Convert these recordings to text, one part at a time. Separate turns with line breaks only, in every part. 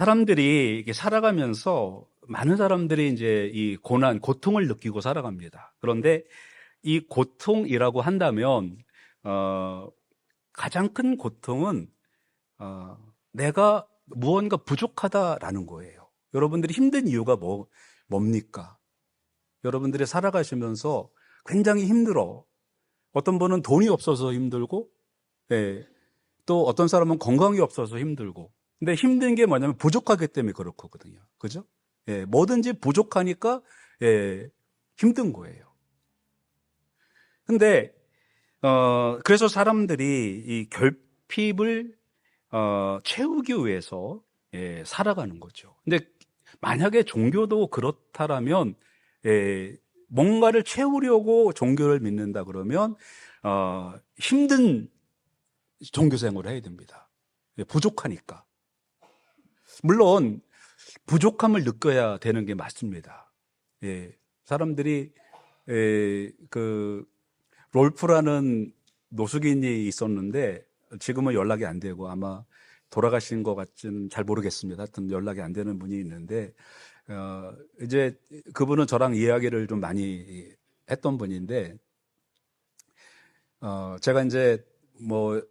사람들이 이게 살아가면서 많은 사람들이 이제 이 고난, 고통을 느끼고 살아갑니다. 그런데 이 고통이라고 한다면, 어, 가장 큰 고통은, 어, 내가 무언가 부족하다라는 거예요. 여러분들이 힘든 이유가 뭡니까? 여러분들이 살아가시면서 굉장히 힘들어. 어떤 분은 돈이 없어서 힘들고, 예, 또 어떤 사람은 건강이 없어서 힘들고. 근데 힘든 게 뭐냐면 부족하기 때문에 그렇거든요. 그죠? 예, 뭐든지 부족하니까, 예, 힘든 거예요. 근데, 그래서 사람들이 이 결핍을, 채우기 위해서, 예, 살아가는 거죠. 근데 만약에 종교도 그렇다라면, 예, 뭔가를 채우려고 종교를 믿는다 그러면, 힘든 종교 생활을 해야 됩니다. 예, 부족하니까. 물론 부족함을 느껴야 되는 게 맞습니다. 예, 사람들이 롤프라는 노숙인이 있었는데 지금은 연락이 안 되고 아마 돌아가신 것 같지는 잘 모르겠습니다. 하여튼 연락이 안 되는 분이 있는데 이제 그분은 저랑 이야기를 좀 많이 했던 분인데 제가 이제 뭐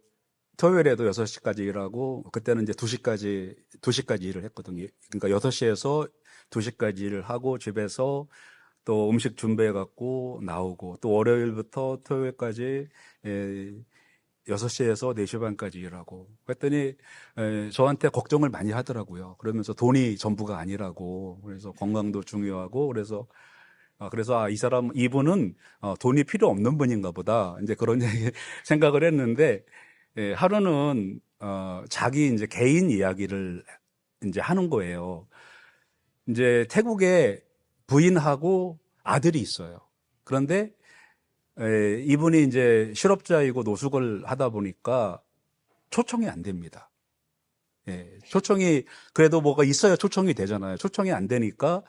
토요일에도 6시까지 일하고, 그때는 이제 2시까지 일을 했거든요. 그러니까 6시에서 2시까지 일을 하고, 집에서 또 음식 준비해갖고 나오고, 또 월요일부터 토요일까지 6시에서 4시 반까지 일하고, 그랬더니 저한테 걱정을 많이 하더라고요. 그러면서 돈이 전부가 아니라고, 그래서 건강도 중요하고, 그래서 이분은 돈이 필요 없는 분인가 보다. 이제 그런 생각을 했는데, 예, 하루는 자기 이제 개인 이야기를 이제 하는 거예요. 이제 태국에 부인하고 아들이 있어요. 그런데 이분이 이제 실업자이고 노숙을 하다 보니까 초청이 안 됩니다. 예, 초청이 그래도 뭐가 있어야 초청이 되잖아요. 초청이 안 되니까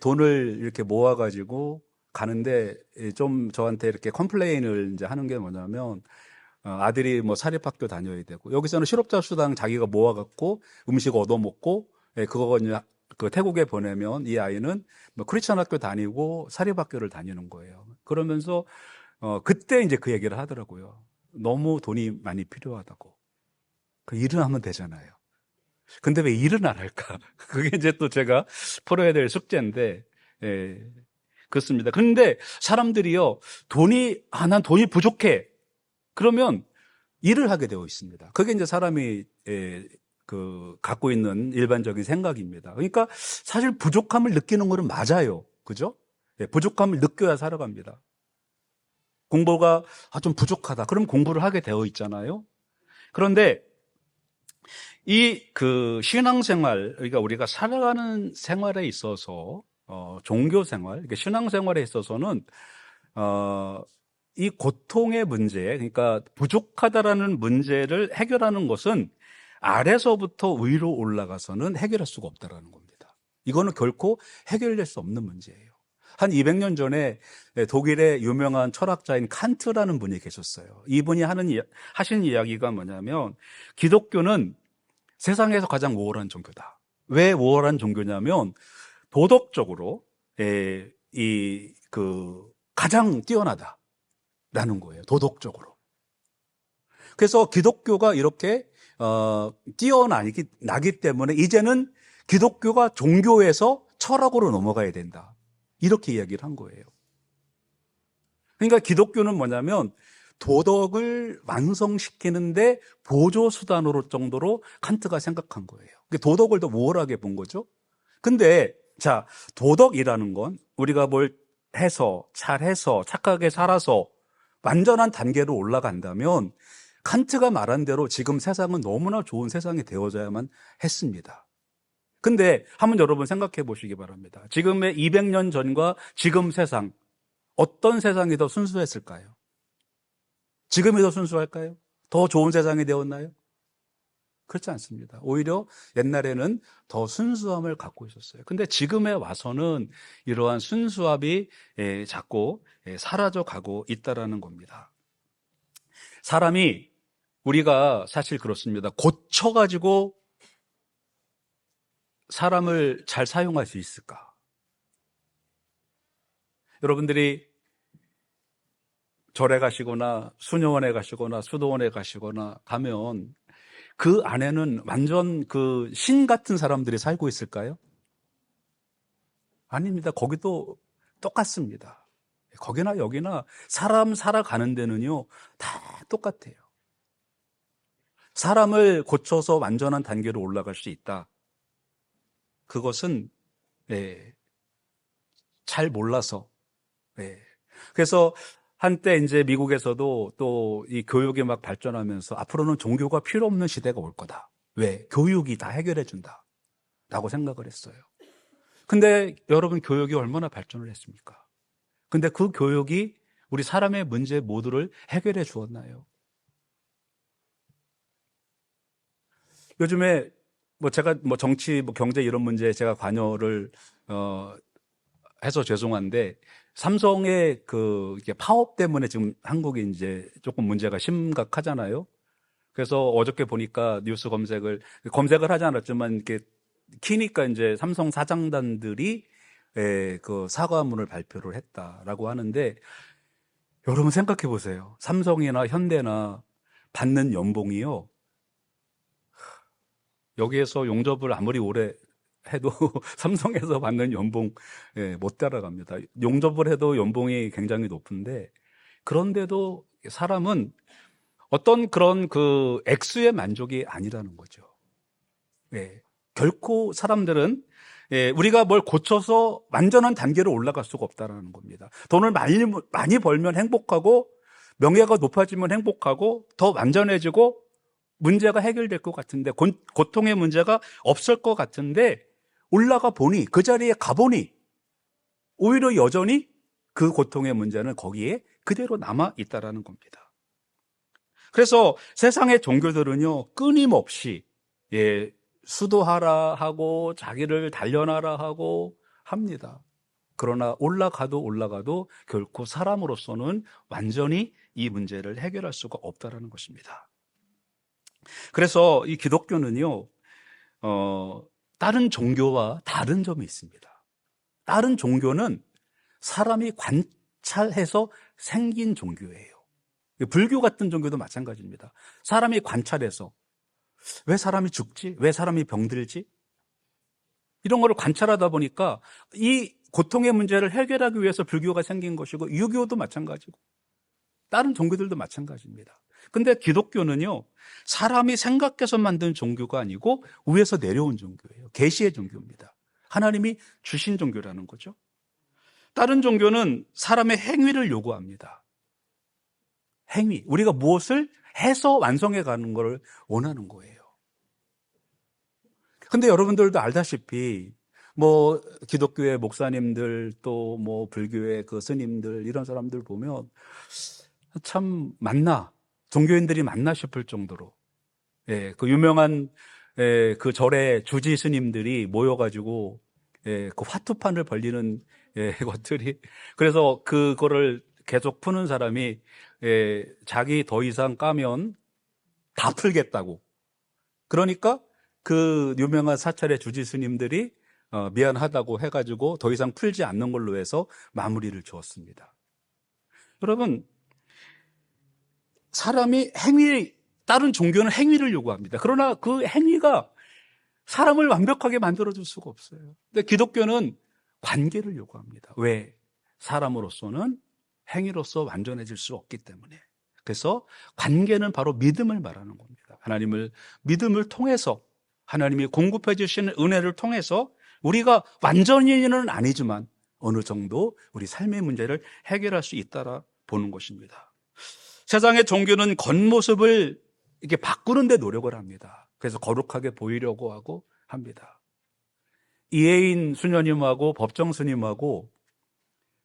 돈을 이렇게 모아가지고 가는데 좀 저한테 이렇게 컴플레인을 이제 하는 게 뭐냐면 아들이 뭐 사립학교 다녀야 되고 여기서는 실업자 수당 자기가 모아갖고 음식 얻어먹고 그거 이제 그 태국에 보내면 이 아이는 뭐 크리스천 학교 다니고 사립학교를 다니는 거예요. 그러면서 그때 이제 그 얘기를 하더라고요. 너무 돈이 많이 필요하다고. 그 일은 하면 되잖아요. 근데 왜 일은 안 할까? 그게 이제 또 제가 풀어야 될 숙제인데, 예, 그렇습니다. 근데 사람들이요, 난 돈이 부족해. 그러면 일을 하게 되어 있습니다. 그게 이제 사람이, 갖고 있는 일반적인 생각입니다. 그러니까 사실 부족함을 느끼는 거는 맞아요. 그죠? 예, 부족함을 느껴야 살아갑니다. 공부가, 좀 부족하다. 그럼 공부를 하게 되어 있잖아요. 그런데 신앙생활, 그러니까 우리가 살아가는 생활에 있어서, 종교 생활, 그러니까 신앙생활에 있어서는, 이 고통의 문제, 그러니까 부족하다라는 문제를 해결하는 것은 아래서부터 위로 올라가서는 해결할 수가 없다라는 겁니다. 이거는 결코 해결될 수 없는 문제예요. 한 200년 전에 독일의 유명한 철학자인 칸트라는 분이 계셨어요. 이분이 하신 이야기가 뭐냐면, 기독교는 세상에서 가장 우월한 종교다. 왜 우월한 종교냐면 도덕적으로 가장 뛰어나다라는 거예요. 도덕적으로. 그래서 기독교가 이렇게 뛰어나기 때문에 이제는 기독교가 종교에서 철학으로 넘어가야 된다. 이렇게 이야기를 한 거예요. 그러니까 기독교는 뭐냐면 도덕을 완성시키는데 보조수단으로 정도로 칸트가 생각한 거예요. 도덕을 더 우월하게 본 거죠. 근데, 자, 도덕이라는 건 우리가 뭘 해서, 잘해서, 착하게 살아서 완전한 단계로 올라간다면 칸트가 말한 대로 지금 세상은 너무나 좋은 세상이 되어져야만 했습니다. 근데 한번 여러분 생각해 보시기 바랍니다. 지금의 200년 전과 지금 세상, 어떤 세상이 더 순수했을까요? 지금이 더 순수할까요? 더 좋은 세상이 되었나요? 그렇지 않습니다. 오히려 옛날에는 더 순수함을 갖고 있었어요. 근데 지금에 와서는 이러한 순수함이 자꾸 사라져 가고 있다라는 겁니다. 사람이 우리가 사실 그렇습니다. 고쳐가지고 사람을 잘 사용할 수 있을까? 여러분들이 절에 가시거나 수녀원에 가시거나 수도원에 가시거나 가면 그 안에는 완전 그 신 같은 사람들이 살고 있을까요? 아닙니다. 거기도 똑같습니다. 거기나 여기나 사람 살아가는 데는요, 다 똑같아요. 사람을 고쳐서 완전한 단계로 올라갈 수 있다. 그것은 잘 몰라서. 그래서 한때 이제 미국에서도 또 이 교육이 막 발전하면서 앞으로는 종교가 필요 없는 시대가 올 거다. 왜? 교육이 다 해결해 준다. 라고 생각을 했어요. 근데 여러분, 교육이 얼마나 발전을 했습니까? 근데 그 교육이 우리 사람의 문제 모두를 해결해 주었나요? 요즘에 제가 정치, 경제 이런 문제에 제가 관여를 해서 죄송한데, 삼성의 이게 파업 때문에 지금 한국이 이제 조금 문제가 심각하잖아요. 그래서 어저께 보니까 뉴스 검색을 하지 않았지만 이렇게 키니까 이제 삼성 사장단들이 그 사과문을 발표를 했다라고 하는데, 여러분 생각해 보세요. 삼성이나 현대나 받는 연봉이요, 여기에서 용접을 아무리 오래 해도 삼성에서 받는 연봉 못 따라갑니다. 용접을 해도 연봉이 굉장히 높은데, 그런데도 사람은 어떤 그런 그 액수의 만족이 아니라는 거죠. 결코 사람들은 우리가 뭘 고쳐서 완전한 단계로 올라갈 수가 없다는 겁니다. 돈을 많이 벌면 행복하고, 명예가 높아지면 행복하고, 더 완전해지고 문제가 해결될 것 같은데, 고통의 문제가 없을 것 같은데, 올라가 보니, 그 자리에 가보니 오히려 여전히 그 고통의 문제는 거기에 그대로 남아 있다라는 겁니다. 그래서 세상의 종교들은요, 끊임없이 수도하라 하고 자기를 단련하라 하고 합니다. 그러나 올라가도 결코 사람으로서는 완전히 이 문제를 해결할 수가 없다라는 것입니다. 그래서 이 기독교는요, 다른 종교와 다른 점이 있습니다. 다른 종교는 사람이 관찰해서 생긴 종교예요. 불교 같은 종교도 마찬가지입니다. 사람이 관찰해서 왜 사람이 죽지? 왜 사람이 병들지? 이런 거를 관찰하다 보니까 이 고통의 문제를 해결하기 위해서 불교가 생긴 것이고, 유교도 마찬가지고 다른 종교들도 마찬가지입니다. 근데 기독교는요, 사람이 생각해서 만든 종교가 아니고 위에서 내려온 종교예요. 계시의 종교입니다. 하나님이 주신 종교라는 거죠. 다른 종교는 사람의 행위를 요구합니다. 행위, 우리가 무엇을 해서 완성해 가는 걸 원하는 거예요. 근데 여러분들도 알다시피 기독교의 목사님들, 또 불교의 그 스님들, 이런 사람들 보면 참 종교인들이 맞나 싶을 정도로 그 유명한 그 절의 주지 스님들이 모여가지고 그 화투판을 벌리는 것들이, 그래서 그거를 계속 푸는 사람이 자기 더 이상 까면 다 풀겠다고, 그러니까 그 유명한 사찰의 주지 스님들이 미안하다고 해가지고 더 이상 풀지 않는 걸로 해서 마무리를 주었습니다. 여러분, 다른 종교는 행위를 요구합니다. 그러나 그 행위가 사람을 완벽하게 만들어줄 수가 없어요. 근데 기독교는 관계를 요구합니다. 왜? 사람으로서는 행위로서 완전해질 수 없기 때문에. 그래서 관계는 바로 믿음을 말하는 겁니다. 믿음을 통해서, 하나님이 공급해 주시는 은혜를 통해서 우리가 완전히는 아니지만 어느 정도 우리 삶의 문제를 해결할 수 있다라 보는 것입니다. 세상의 종교는 겉모습을 이렇게 바꾸는 데 노력을 합니다. 그래서 거룩하게 보이려고 하고 합니다. 이혜인 수녀님하고 법정 스님하고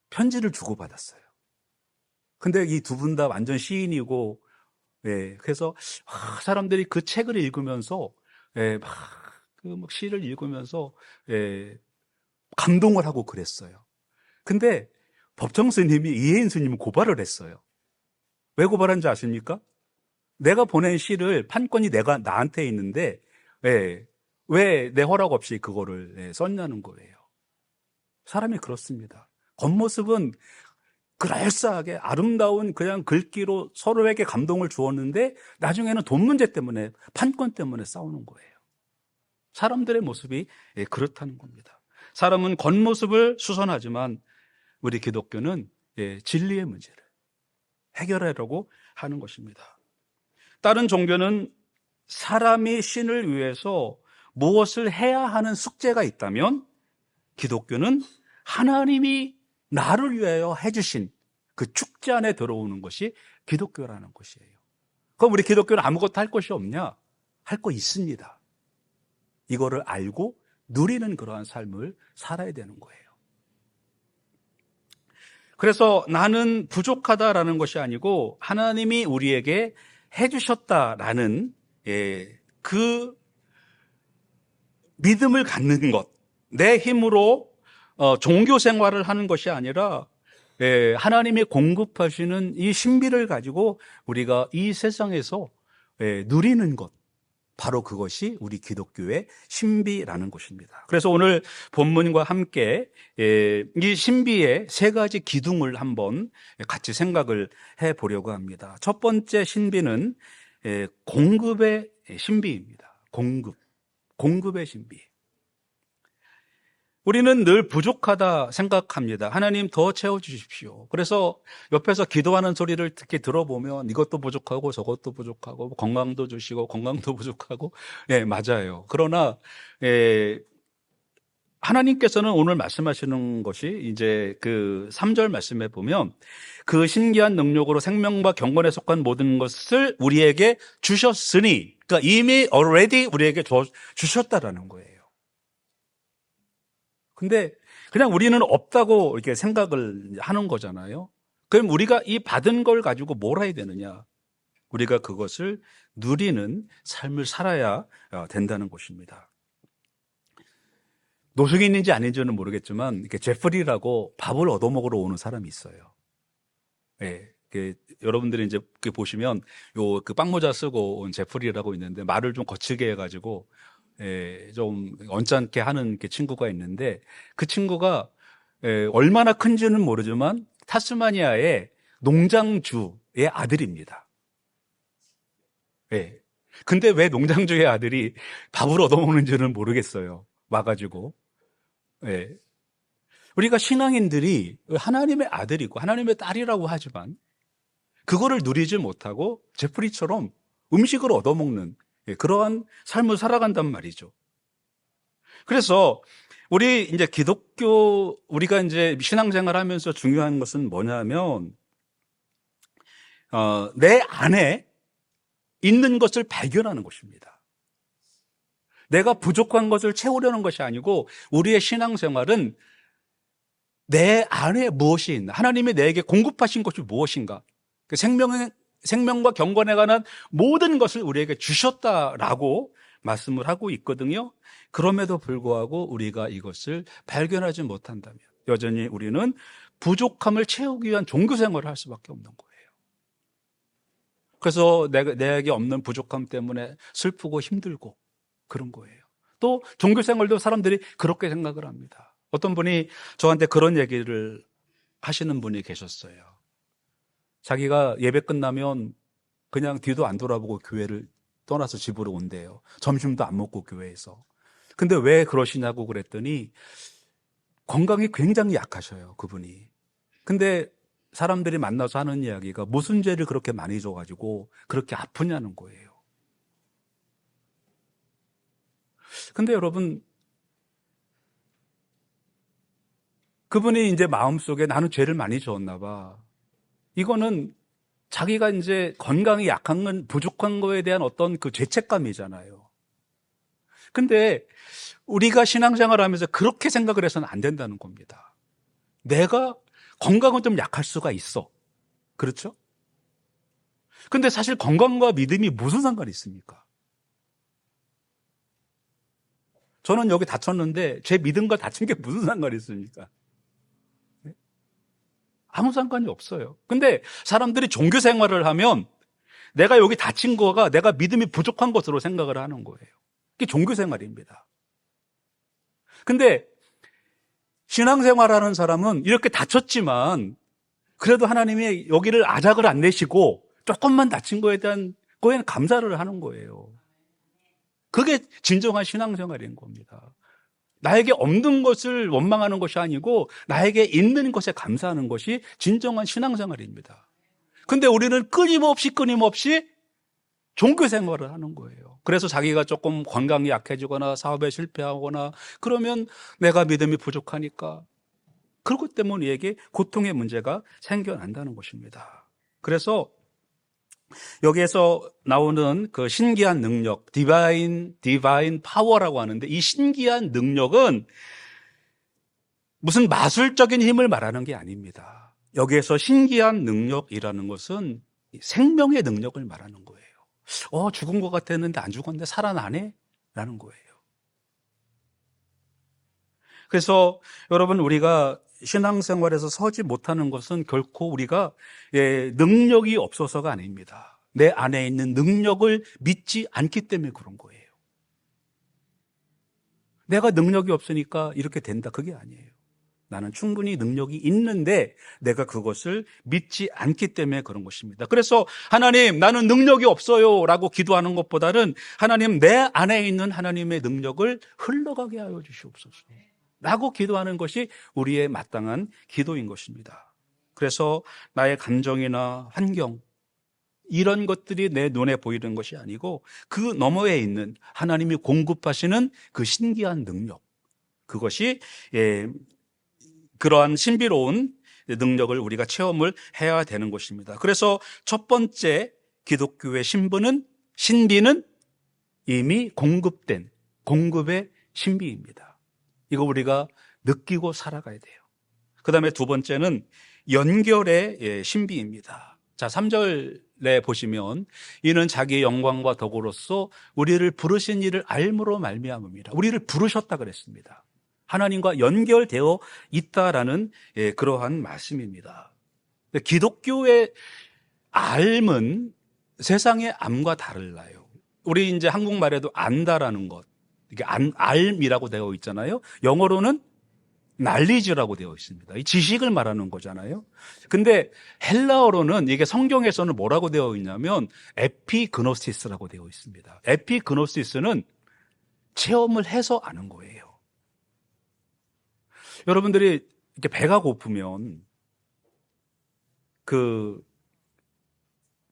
편지를 주고받았어요. 근데 이 두 분 다 완전 시인이고, 그래서 사람들이 그 책을 읽으면서 막 시를 읽으면서 감동을 하고 그랬어요. 근데 법정 스님이 이혜인 스님을 고발을 했어요. 왜 고발한지 아십니까? 내가 보낸 시를 판권이 나한테 있는데 왜 내 허락 없이 그거를 썼냐는 거예요. 사람이 그렇습니다. 겉모습은 그럴싸하게 아름다운 그냥 글귀로 서로에게 감동을 주었는데 나중에는 돈 문제 때문에, 판권 때문에 싸우는 거예요. 사람들의 모습이 그렇다는 겁니다. 사람은 겉모습을 수선하지만 우리 기독교는 진리의 문제를 해결하려고 하는 것입니다. 다른 종교는 사람이 신을 위해서 무엇을 해야 하는 숙제가 있다면, 기독교는 하나님이 나를 위하여 해주신 그 축제 안에 들어오는 것이 기독교라는 것이에요. 그럼 우리 기독교는 아무것도 할 것이 없냐? 할 거 있습니다. 이거를 알고 누리는 그러한 삶을 살아야 되는 거예요. 그래서 나는 부족하다라는 것이 아니고 하나님이 우리에게 해주셨다라는 그 믿음을 갖는 것, 내 힘으로 종교 생활을 하는 것이 아니라 하나님이 공급하시는 이 신비를 가지고 우리가 이 세상에서 누리는 것, 바로 그것이 우리 기독교의 신비라는 것입니다. 그래서 오늘 본문과 함께 이 신비의 세 가지 기둥을 한번 같이 생각을 해보려고 합니다. 첫 번째 신비는 공급의 신비입니다. 공급의 신비. 우리는 늘 부족하다 생각합니다. 하나님 더 채워주십시오. 그래서 옆에서 기도하는 소리를 특히 들어보면 이것도 부족하고 저것도 부족하고 건강도 주시고 건강도 부족하고 맞아요. 그러나 하나님께서는 오늘 말씀하시는 것이 이제 그 3절 말씀에 보면 그 신기한 능력으로 생명과 경건에 속한 모든 것을 우리에게 주셨으니, 그러니까 이미 already 우리에게 주셨다라는 거예요. 근데 그냥 우리는 없다고 이렇게 생각을 하는 거잖아요. 그럼 우리가 이 받은 걸 가지고 뭘 해야 되느냐? 우리가 그것을 누리는 삶을 살아야 된다는 것입니다. 노숙인인지 아닌지는 모르겠지만 이렇게 제프리라고 밥을 얻어먹으러 오는 사람이 있어요. 여러분들이 이제 보시면 요 그 빵모자 쓰고 온 제프리라고 있는데 말을 좀 거칠게 해가지고 좀 언짢게 하는 친구가 있는데, 그 친구가 얼마나 큰지는 모르지만 타스마니아의 농장주의 아들입니다. 근데 왜 농장주의 아들이 밥을 얻어먹는지는 모르겠어요. 와가지고. 우리가 신앙인들이 하나님의 아들이고 하나님의 딸이라고 하지만 그거를 누리지 못하고 제프리처럼 음식을 얻어먹는 그러한 삶을 살아간단 말이죠. 그래서 우리 이제 기독교, 우리가 이제 신앙생활 하면서 중요한 것은 뭐냐면, 내 안에 있는 것을 발견하는 것입니다. 내가 부족한 것을 채우려는 것이 아니고, 우리의 신앙생활은 내 안에 무엇이 있나, 하나님이 내게 공급하신 것이 무엇인가, 그 생명과 경건에 관한 모든 것을 우리에게 주셨다라고 말씀을 하고 있거든요. 그럼에도 불구하고 우리가 이것을 발견하지 못한다면 여전히 우리는 부족함을 채우기 위한 종교 생활을 할 수밖에 없는 거예요. 그래서 내게 없는 부족함 때문에 슬프고 힘들고 그런 거예요. 또 종교 생활도 사람들이 그렇게 생각을 합니다. 어떤 분이 저한테 그런 얘기를 하시는 분이 계셨어요. 자기가 예배 끝나면 그냥 뒤도 안 돌아보고 교회를 떠나서 집으로 온대요. 점심도 안 먹고 교회에서. 근데 왜 그러시냐고 그랬더니 건강이 굉장히 약하셔요, 그분이. 근데 사람들이 만나서 하는 이야기가 무슨 죄를 그렇게 많이 져가지고 그렇게 아프냐는 거예요. 근데 여러분, 그분이 이제 마음속에 나는 죄를 많이 지었나 봐. 이거는 자기가 이제 건강이 약한 건, 부족한 거에 대한 어떤 그 죄책감이잖아요. 근데 우리가 신앙생활 하면서 그렇게 생각을 해서는 안 된다는 겁니다. 내가 건강은 좀 약할 수가 있어. 그렇죠? 근데 사실 건강과 믿음이 무슨 상관이 있습니까? 저는 여기 다쳤는데 제 믿음과 다친 게 무슨 상관이 있습니까? 아무 상관이 없어요. 근데 사람들이 종교 생활을 하면 내가 여기 다친 거가 내가 믿음이 부족한 것으로 생각을 하는 거예요. 그게 종교생활입니다. 근데 신앙생활하는 사람은 이렇게 다쳤지만 그래도 하나님이 여기를 아작을 안 내시고 조금만 다친 거에 대한 거에는 감사를 하는 거예요. 그게 진정한 신앙생활인 겁니다. 나에게 없는 것을 원망하는 것이 아니고 나에게 있는 것에 감사하는 것이 진정한 신앙생활입니다. 근데 우리는 끊임없이 종교생활을 하는 거예요. 그래서 자기가 조금 건강이 약해지거나 사업에 실패하거나 그러면 내가 믿음이 부족하니까 그것 때문에 우리에게 고통의 문제가 생겨난다는 것입니다. 그래서 여기에서 나오는 그 신기한 능력, 디바인 파워라고 하는데 이 신기한 능력은 무슨 마술적인 힘을 말하는 게 아닙니다. 여기에서 신기한 능력이라는 것은 생명의 능력을 말하는 거예요. 죽은 것 같았는데 안 죽었는데 살아나네? 라는 거예요. 그래서 여러분 우리가 신앙생활에서 서지 못하는 것은 결코 우리가 능력이 없어서가 아닙니다. 내 안에 있는 능력을 믿지 않기 때문에 그런 거예요. 내가 능력이 없으니까 이렇게 된다. 그게 아니에요. 나는 충분히 능력이 있는데 내가 그것을 믿지 않기 때문에 그런 것입니다. 그래서 하나님, 나는 능력이 없어요 라고 기도하는 것보다는 하나님, 내 안에 있는 하나님의 능력을 흘러가게 하여 주시옵소서 라고 기도하는 것이 우리의 마땅한 기도인 것입니다. 그래서 나의 감정이나 환경 이런 것들이 내 눈에 보이는 것이 아니고 그 너머에 있는 하나님이 공급하시는 그 신기한 능력, 그것이 그러한 신비로운 능력을 우리가 체험을 해야 되는 것입니다. 그래서 첫 번째 기독교의 신비는 이미 공급된 공급의 신비입니다. 이거 우리가 느끼고 살아가야 돼요. 그 다음에 두 번째는 연결의 신비입니다. 자, 3절에 보시면 이는 자기의 영광과 덕으로서 우리를 부르신 이를 알므로 말미암음이라. 우리를 부르셨다 그랬습니다. 하나님과 연결되어 있다라는 그러한 말씀입니다. 기독교의 알은 세상의 암과 달라요. 우리 이제 한국말에도 안다라는 것, 이게 알이라고 되어 있잖아요. 영어로는 knowledge라고 되어 있습니다. 이 지식을 말하는 거잖아요. 근데 헬라어로는 이게 성경에서는 뭐라고 되어 있냐면 에피그노시스라고 되어 있습니다. 에피그노시스는 체험을 해서 아는 거예요. 여러분들이 이렇게 배가 고프면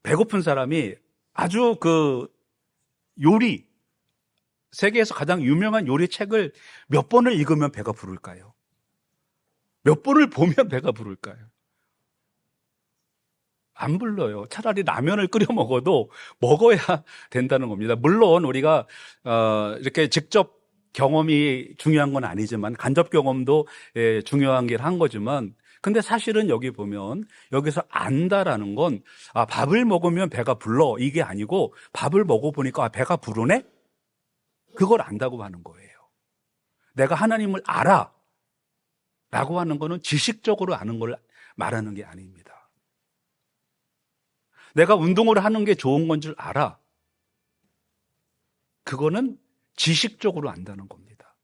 배고픈 사람이 아주 요리, 세계에서 가장 유명한 요리 책을 몇 번을 읽으면 배가 부를까요? 몇 번을 보면 배가 부를까요? 안 불러요. 차라리 라면을 끓여 먹어도 먹어야 된다는 겁니다. 물론 우리가 이렇게 직접 경험이 중요한 건 아니지만 간접 경험도 중요한 게 한 거지만 근데 사실은 여기 보면 여기서 안다라는 건 밥을 먹으면 배가 불러 이게 아니고 밥을 먹어보니까 배가 부르네? 그걸 안다고 하는 거예요. 내가 하나님을 알아 라고 하는 거는 지식적으로 아는 걸 말하는 게 아닙니다. 내가 운동을 하는 게 좋은 건 줄 알아. 그거는 지식적으로 안다는 겁니다.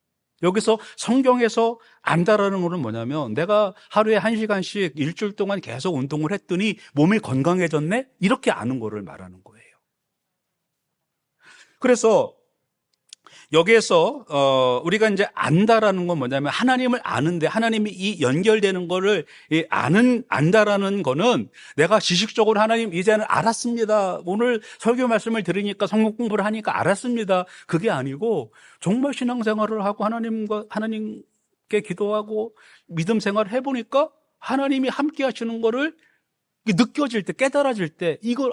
여기서 성경에서 안다라는 것은 뭐냐면 내가 하루에 1시간씩 일주일 동안 계속 운동을 했더니 몸이 건강해졌네? 이렇게 아는 거를 말하는 거예요. 그래서 여기에서 우리가 이제 안다라는 건 뭐냐면 하나님을 아는데 하나님이 이 연결되는 거를 안다라는 거는 내가 지식적으로 하나님 이제는 알았습니다. 오늘 설교 말씀을 들으니까 성경 공부를 하니까 알았습니다. 그게 아니고 정말 신앙생활을 하고 하나님께 기도하고 믿음 생활을 해보니까 하나님이 함께 하시는 거를 느껴질 때 깨달아질 때 이걸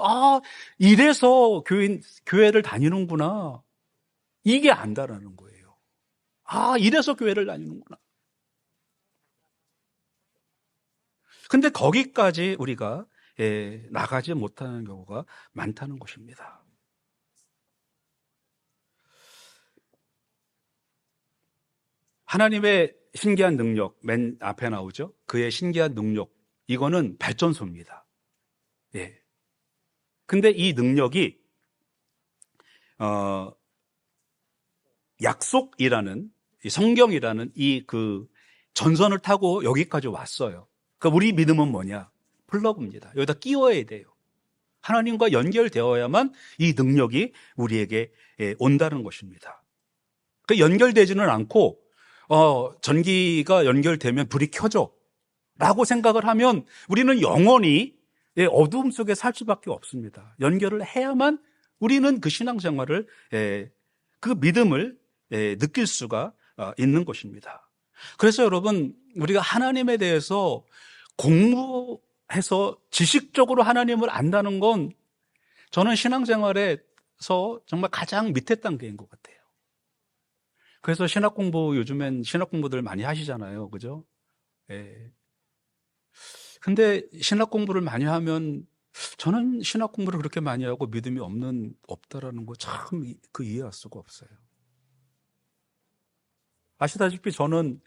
이래서 교회를 다니는구나. 이게 안다라는 거예요. 이래서 교회를 다니는구나. 근데 거기까지 우리가 나가지 못하는 경우가 많다는 것입니다. 하나님의 신기한 능력, 맨 앞에 나오죠. 그의 신기한 능력, 이거는 발전소입니다. 근데 이 능력이 약속이라는 이 성경이라는 이 그 전선을 타고 여기까지 왔어요. 그러니까 우리 믿음은 뭐냐? 플러그입니다. 여기다 끼워야 돼요. 하나님과 연결되어야만 이 능력이 우리에게 온다는 것입니다. 그 연결되지는 않고 전기가 연결되면 불이 켜져 라고 생각을 하면 우리는 영원히 어두움 속에 살 수밖에 없습니다. 연결을 해야만 우리는 그 신앙생활을 그 믿음을 느낄 수가 있는 것입니다. 그래서 여러분, 우리가 하나님에 대해서 공부해서 지식적으로 하나님을 안다는 건 저는 신앙생활에서 정말 가장 밑에 단계인 것 같아요. 그래서 요즘엔 신학 공부들 많이 하시잖아요. 그죠? 예. 근데 신학 공부를 많이 하면 저는 신학 공부를 그렇게 많이 하고 믿음이 없다라는 거 참 그 이해할 수가 없어요. 아시다시피 저는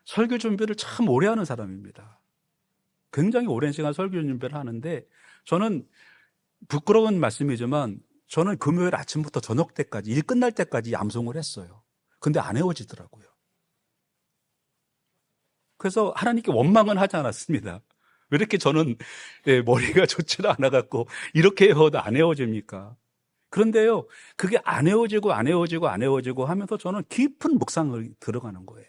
설교 준비를 참 오래 하는 사람입니다. 굉장히 오랜 시간 설교 준비를 하는데 저는 부끄러운 말씀이지만 저는 금요일 아침부터 저녁 때까지 일 끝날 때까지 암송을 했어요. 근데 안 헤어지더라고요. 그래서 하나님께 원망은 하지 않았습니다. 왜 이렇게 저는 머리가 좋지를 않아갖고 이렇게 해도 안 헤어집니까? 그런데요, 그게 안 헤어지고 하면서 저는 깊은 묵상을 들어가는 거예요.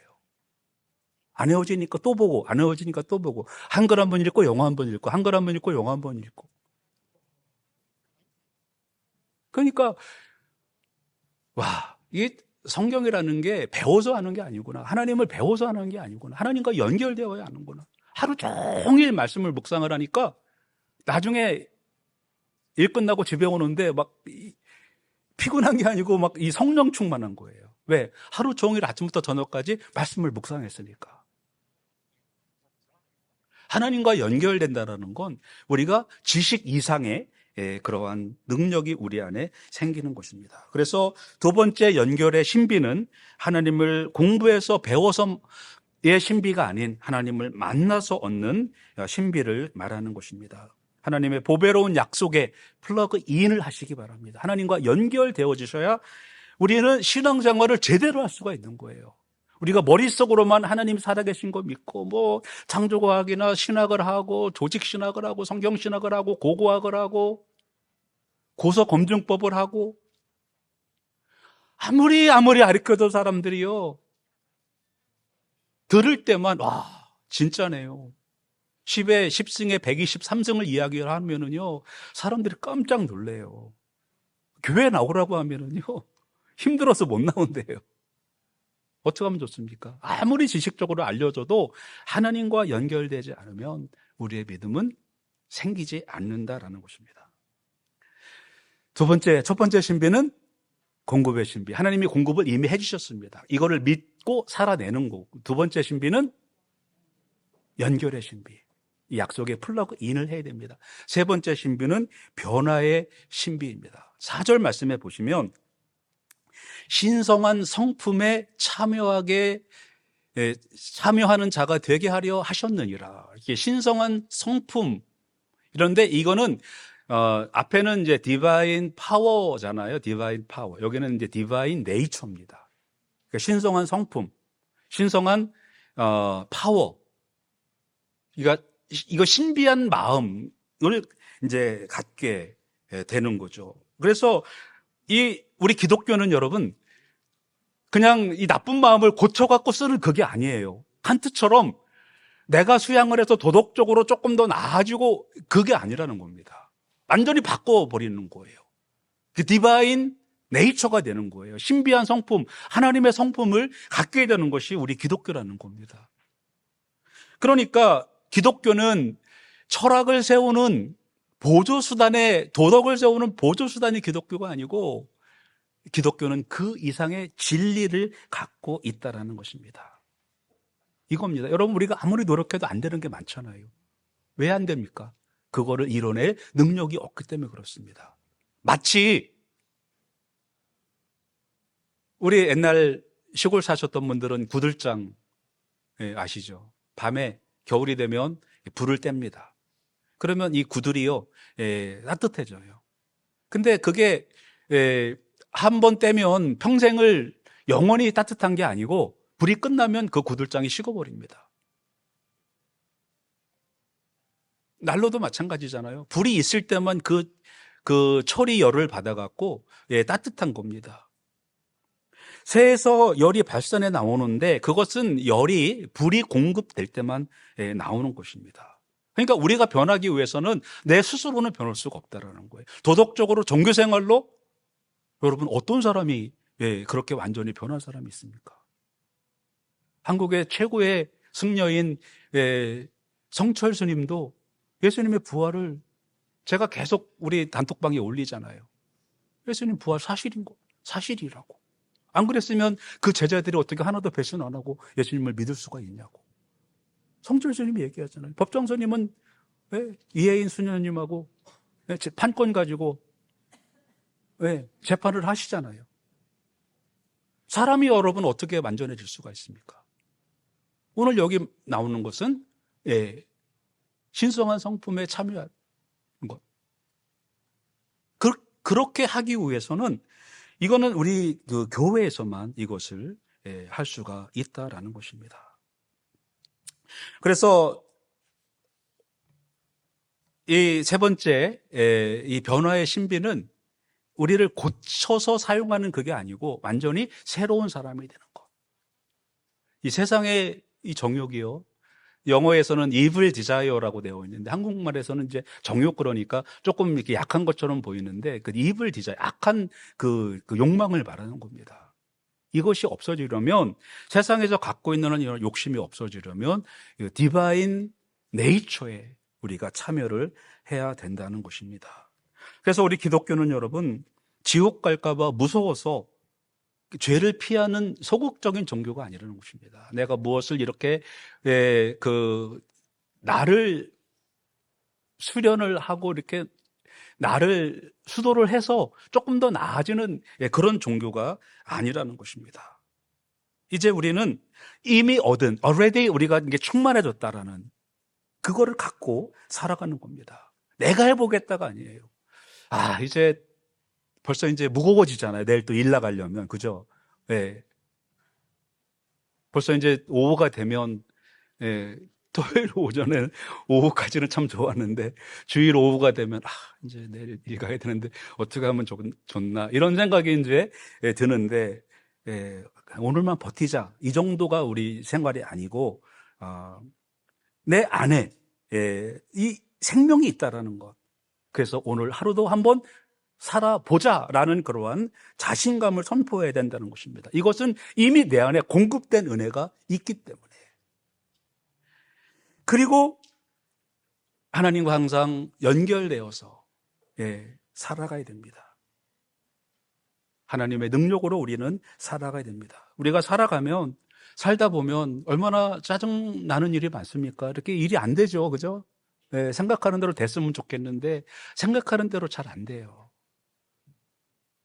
안 헤어지니까 또 보고, 안 헤어지니까 또 보고, 한글 한 번 읽고 영어 한 번 읽고, 한글 한 번 읽고 영어 한 번 읽고. 그러니까 와, 이게 성경이라는 게 배워서 하는 게 아니구나. 하나님을 배워서 하는 게 아니구나. 하나님과 연결되어야 하는구나. 하루 종일 말씀을 묵상을 하니까 나중에 일 끝나고 집에 오는데 막 피곤한 게 아니고 막 이 성령 충만한 거예요. 왜? 하루 종일 아침부터 저녁까지 말씀을 묵상했으니까. 하나님과 연결된다는 건 우리가 지식 이상의 그러한 능력이 우리 안에 생기는 것입니다. 그래서 두 번째 연결의 신비는 하나님을 공부해서 배워서의 신비가 아닌 하나님을 만나서 얻는 신비를 말하는 것입니다. 하나님의 보배로운 약속에 플러그인을 하시기 바랍니다. 하나님과 연결되어지셔야 우리는 신앙생활을 제대로 할 수가 있는 거예요. 우리가 머릿속으로만 하나님 살아계신 거 믿고 뭐 창조과학이나 신학을 하고 조직신학을 하고 성경신학을 하고 고고학을 하고 고서검증법을 하고 아무리 가르쳐도 사람들이요 들을 때만 와 진짜네요. 10에 10승에 123승을 이야기를 하면은요 사람들이 깜짝 놀래요. 교회 나오라고 하면은요 힘들어서 못 나온대요. 어떻게 하면 좋습니까? 아무리 지식적으로 알려줘도 하나님과 연결되지 않으면 우리의 믿음은 생기지 않는다라는 것입니다. 첫 번째 신비는 공급의 신비. 하나님이 공급을 이미 해주셨습니다. 이거를 믿고 살아내는 거고. 두 번째 신비는 연결의 신비. 이 약속에 플러그인을 해야 됩니다. 세 번째 신비는 변화의 신비입니다. 4절 말씀해 보시면 신성한 성품에 참여하는 자가 되게 하려 하셨느니라. 이게 신성한 성품. 이런데 이거는 앞에는 이제 디바인 파워잖아요. 디바인 파워. 여기는 이제 디바인 네이처입니다. 그러니까 신성한 성품, 신성한 파워. 그러니까 이거 신비한 마음을 이제 갖게 되는 거죠. 그래서 우리 기독교는 여러분 그냥 이 나쁜 마음을 고쳐갖고 쓰는 그게 아니에요. 칸트처럼 내가 수양을 해서 도덕적으로 조금 더 나아지고 그게 아니라는 겁니다. 완전히 바꿔버리는 거예요. 그 디바인 네이처가 되는 거예요. 신비한 성품, 하나님의 성품을 갖게 되는 것이 우리 기독교라는 겁니다. 그러니까 기독교는 철학을 세우는 보조수단에 도덕을 세우는 보조수단이 기독교가 아니고 기독교는 그 이상의 진리를 갖고 있다는 것입니다. 이겁니다. 여러분 우리가 아무리 노력해도 안 되는 게 많잖아요. 왜 안 됩니까? 그거를 이뤄낼 능력이 없기 때문에 그렇습니다. 마치 우리 옛날 시골 사셨던 분들은 구들장 아시죠? 밤에 겨울이 되면 불을 뗍니다. 그러면 이 구들이요 따뜻해져요. 근데 그게 한 번 떼면 평생을 영원히 따뜻한 게 아니고 불이 끝나면 그 구들장이 식어버립니다. 난로도 마찬가지잖아요. 불이 있을 때만 그 철이 열을 받아갖고 따뜻한 겁니다. 새에서 열이 발산해 나오는데 그것은 불이 공급될 때만 나오는 것입니다. 그러니까 우리가 변하기 위해서는 내 스스로는 변할 수가 없다라는 거예요. 도덕적으로 종교생활로 여러분 어떤 사람이 그렇게 완전히 변한 사람이 있습니까? 한국의 최고의 승려인 성철 스님도 예수님의 부활을 제가 계속 우리 단톡방에 올리잖아요. 예수님 부활 사실이라고. 안 그랬으면 그 제자들이 어떻게 하나도 배신 안 하고 예수님을 믿을 수가 있냐고. 성철 스님이 얘기하잖아요. 법정 스님은 이혜인 수녀님하고 판권 가지고 재판을 하시잖아요. 사람이 여러분 어떻게 완전해질 수가 있습니까? 오늘 여기 나오는 것은 신성한 성품에 참여한 것. 그렇게 하기 위해서는 이거는 우리 그 교회에서만 이것을 할 수가 있다라는 것입니다. 그래서 이 세 번째 이 변화의 신비는 우리를 고쳐서 사용하는 그게 아니고 완전히 새로운 사람이 되는 것. 이 세상의 이 정욕이요. 영어에서는 evil desire라고 되어 있는데 한국말에서는 이제 정욕 그러니까 조금 이렇게 약한 것처럼 보이는데 그 evil desire, 악한 그 욕망을 말하는 겁니다. 이것이 없어지려면 세상에서 갖고 있는 이런 욕심이 없어지려면 디바인 네이처에 우리가 참여를 해야 된다는 것입니다. 그래서 우리 기독교는 여러분 지옥 갈까봐 무서워서 죄를 피하는 소극적인 종교가 아니라는 것입니다. 내가 무엇을 이렇게 나를 수련을 하고 이렇게 나를 수도를 해서 조금 더 나아지는 그런 종교가 아니라는 것입니다. 이제 우리는 이미 얻은 already 우리가 이게 충만해졌다라는 그거를 갖고 살아가는 겁니다. 내가 해보겠다가 아니에요. 이제 벌써 이제 무거워지잖아요. 내일 또 일 나가려면. 그죠? 벌써 이제 오후가 되면, 토요일 오전에 오후까지는 참 좋았는데, 주일 오후가 되면, 이제 내일 일 가야 되는데, 어떻게 하면 좋나. 이런 생각이 이제 드는데, 오늘만 버티자. 이 정도가 우리 생활이 아니고, 내 안에, 이 생명이 있다라는 것. 그래서 오늘 하루도 한번 살아보자라는 그러한 자신감을 선포해야 된다는 것입니다. 이것은 이미 내 안에 공급된 은혜가 있기 때문에. 그리고 하나님과 항상 연결되어서 살아가야 됩니다. 하나님의 능력으로 우리는 살아가야 됩니다. 우리가 살다 보면 얼마나 짜증나는 일이 많습니까? 이렇게 일이 안 되죠. 그죠? 생각하는 대로 됐으면 좋겠는데 생각하는 대로 잘 안 돼요.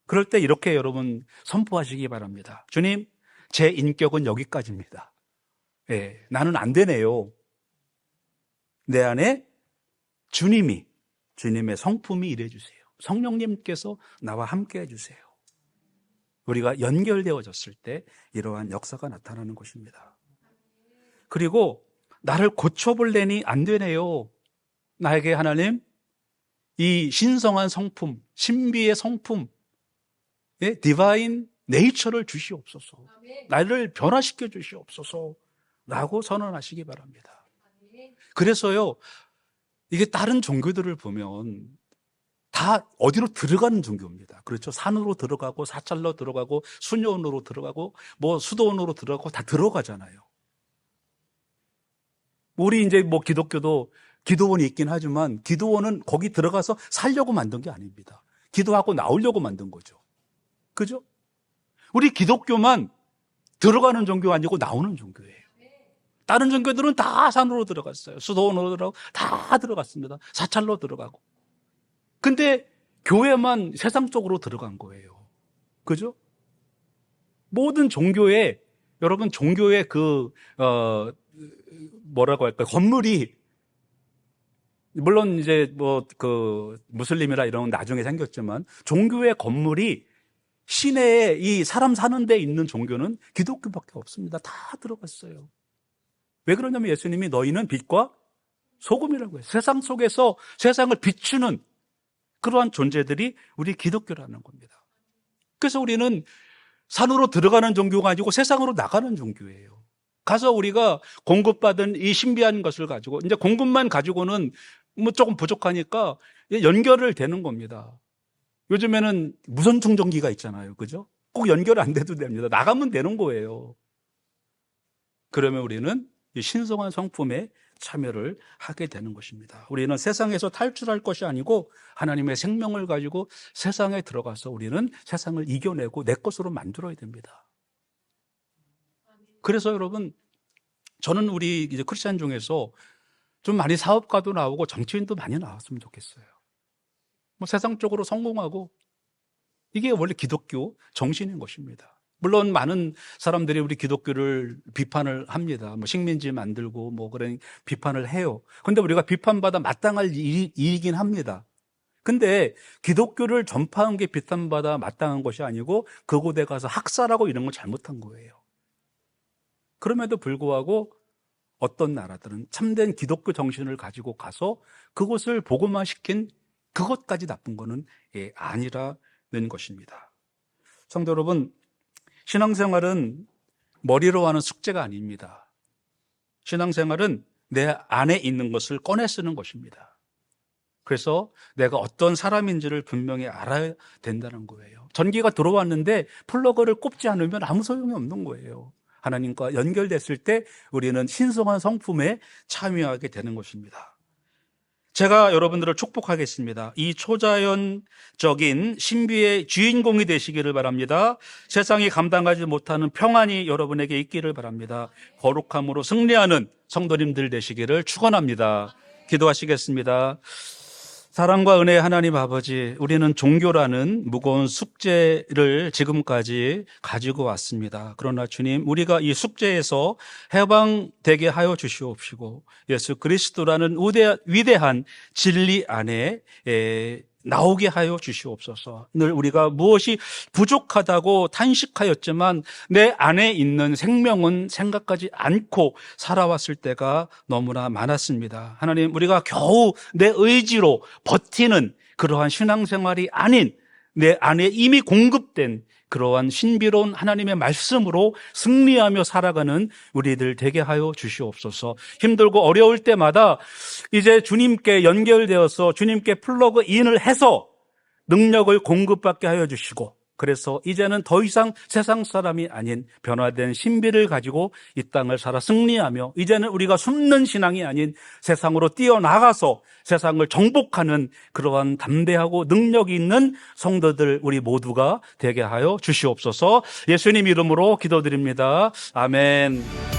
그럴 때 이렇게 여러분 선포하시기 바랍니다. 주님, 제 인격은 여기까지입니다. 나는 안 되네요. 내 안에 주님의 성품이 일해주세요. 성령님께서 나와 함께 해주세요. 우리가 연결되어졌을 때 이러한 역사가 나타나는 것입니다. 그리고 나를 고쳐볼래니 안 되네요. 나에게 하나님 이 신성한 성품, 신비의 성품, 디바인 네이처를 주시옵소서. 나를 변화시켜 주시옵소서 라고 선언하시기 바랍니다. 그래서요, 이게 다른 종교들을 보면 다 어디로 들어가는 종교입니다. 그렇죠? 산으로 들어가고 사찰로 들어가고 수녀원으로 들어가고 뭐 수도원으로 들어가고 다 들어가잖아요. 우리 이제 뭐 기독교도 기도원이 있긴 하지만 기도원은 거기 들어가서 살려고 만든 게 아닙니다. 기도하고 나오려고 만든 거죠. 그죠? 우리 기독교만 들어가는 종교 아니고 나오는 종교예요. 다른 종교들은 다 산으로 들어갔어요. 수도원으로 들어가고 다 들어갔습니다. 사찰로 들어가고. 근데 교회만 세상 쪽으로 들어간 거예요. 그죠? 모든 종교에 여러분 종교의 뭐라고 할까요? 건물이 물론 이제 무슬림이라 이런 건 나중에 생겼지만 종교의 건물이 시내에 이 사람 사는 데 있는 종교는 기독교밖에 없습니다. 다 들어갔어요. 왜 그러냐면 예수님이 너희는 빛과 소금이라고 해요. 세상 속에서 세상을 비추는 그러한 존재들이 우리 기독교라는 겁니다. 그래서 우리는 산으로 들어가는 종교가 아니고 세상으로 나가는 종교예요. 가서 우리가 공급받은 이 신비한 것을 가지고 이제 공급만 가지고는 뭐 조금 부족하니까 연결을 되는 겁니다. 요즘에는 무선 충전기가 있잖아요. 그죠? 꼭 연결 안 돼도 됩니다. 나가면 되는 거예요. 그러면 우리는 이 신성한 성품에 참여를 하게 되는 것입니다. 우리는 세상에서 탈출할 것이 아니고 하나님의 생명을 가지고 세상에 들어가서 우리는 세상을 이겨내고 내 것으로 만들어야 됩니다. 그래서 여러분, 저는 우리 이제 크리스찬 중에서 좀 많이 사업가도 나오고 정치인도 많이 나왔으면 좋겠어요. 뭐 세상적으로 성공하고 이게 원래 기독교 정신인 것입니다. 물론 많은 사람들이 우리 기독교를 비판을 합니다. 뭐 식민지 만들고 뭐 그런 비판을 해요. 근데 우리가 비판받아 마땅할 일이긴 합니다. 근데 기독교를 전파한 게 비판받아 마땅한 것이 아니고 그곳에 가서 학살하고 이런 건 잘못한 거예요. 그럼에도 불구하고 어떤 나라들은 참된 기독교 정신을 가지고 가서 그것을 복음화시킨 그것까지 나쁜 거는 아니라는 것입니다. 성도 여러분, 신앙생활은 머리로 하는 숙제가 아닙니다. 신앙생활은 내 안에 있는 것을 꺼내 쓰는 것입니다. 그래서 내가 어떤 사람인지를 분명히 알아야 된다는 거예요. 전기가 들어왔는데 플러그를 꼽지 않으면 아무 소용이 없는 거예요. 하나님과 연결됐을 때 우리는 신성한 성품에 참여하게 되는 것입니다. 제가 여러분들을 축복하겠습니다. 이 초자연적인 신비의 주인공이 되시기를 바랍니다. 세상이 감당하지 못하는 평안이 여러분에게 있기를 바랍니다. 거룩함으로 승리하는 성도님들 되시기를 축원합니다. 기도하시겠습니다. 사랑과 은혜의 하나님 아버지, 우리는 종교라는 무거운 숙제를 지금까지 가지고 왔습니다. 그러나 주님, 우리가 이 숙제에서 해방되게 하여 주시옵시고 예수 그리스도라는 위대한 진리 안에 나오게 하여 주시옵소서. 늘 우리가 무엇이 부족하다고 탄식하였지만 내 안에 있는 생명은 생각하지 않고 살아왔을 때가 너무나 많았습니다. 하나님, 우리가 겨우 내 의지로 버티는 그러한 신앙생활이 아닌 내 안에 이미 공급된 그러한 신비로운 하나님의 말씀으로 승리하며 살아가는 우리들 되게 하여 주시옵소서. 힘들고 어려울 때마다 이제 주님께 연결되어서 주님께 플러그인을 해서 능력을 공급받게 하여 주시고, 그래서 이제는 더 이상 세상 사람이 아닌 변화된 신비를 가지고 이 땅을 살아 승리하며 이제는 우리가 숨는 신앙이 아닌 세상으로 뛰어나가서 세상을 정복하는 그러한 담대하고 능력이 있는 성도들 우리 모두가 되게 하여 주시옵소서. 예수님 이름으로 기도드립니다. 아멘.